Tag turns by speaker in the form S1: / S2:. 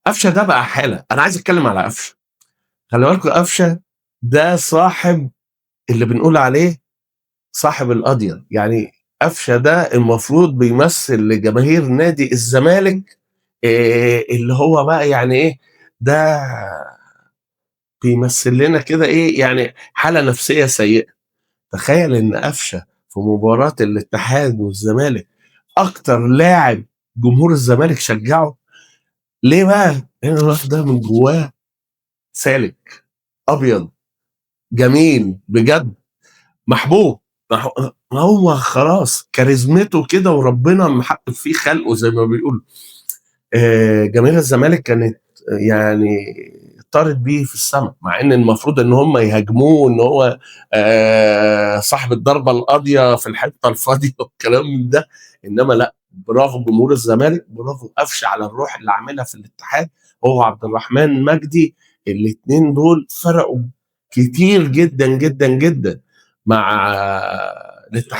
S1: قفشه ده بقى حاله، انا عايز اتكلم على قفشه. خلي بالكم قفشه ده صاحب اللي بنقول عليه صاحب القضيه، يعني قفشه ده المفروض بيمثل لجماهير نادي الزمالك اللي هو بقى يعني ايه ده، بيمثل لنا كده ايه يعني حاله نفسيه سيئه. تخيل ان قفشه في مباراه الاتحاد والزمالك اكتر لاعب جمهور الزمالك شجعه. ليه بقى؟ لان الراجل ده من جواه سالك، ابيض، جميل بجد، محبوب. ما هو خلاص كاريزمته كده وربنا محقق فيه خلقه زي ما بيقولوا. جماهير الزمالك كانت يعني طارت بيه في السماء، مع ان المفروض ان هم يهاجموه ان هو صاحب الضربه القاضيه في الحته الفاضيه والكلام من ده. انما لا، برافو جمهور الزمالك، برافو قفشه على الروح اللي عاملها في الاتحاد. هو عبد الرحمن مجدي، الاثنين دول فرقوا كتير جدا جدا جدا مع الاتحاد.